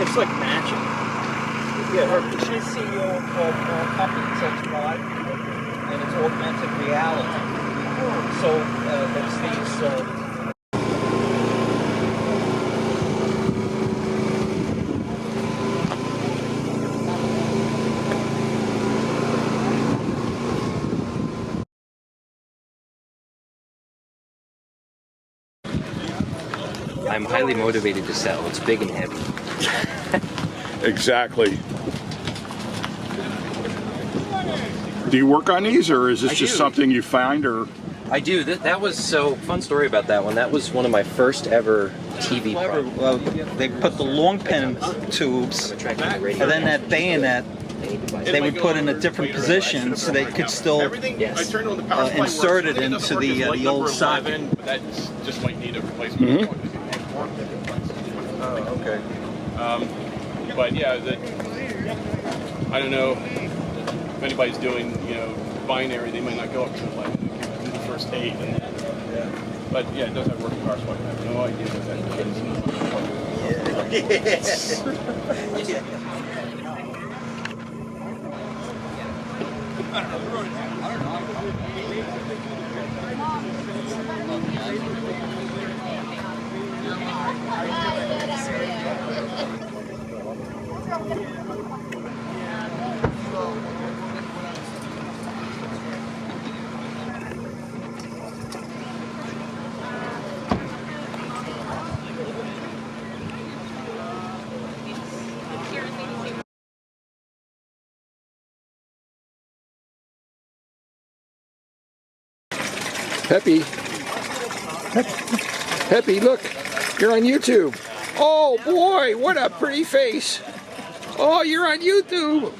It's like magic. Yeah, she's CEO of a company called Thrive, and it's augmented reality. So there's these. I'm highly motivated to sell. It's big and heavy. Exactly. Do you work on these, or is this just something you find, or? I do. That was so fun story about that one. That was one of my first ever TV projects. Well, they put the long pin tubes, and then that bayonet they would put in a different position so they could still insert it into the old socket. That just might need a replacement. Oh, okay. But yeah, I don't know if anybody's doing, binary. They might not go up to like the first 8. But yeah, it does have working power supply. I have no idea what that is. Yeah. Peppy. Peppy, look. You're on YouTube. Oh boy, what a pretty face. Oh, you're on YouTube.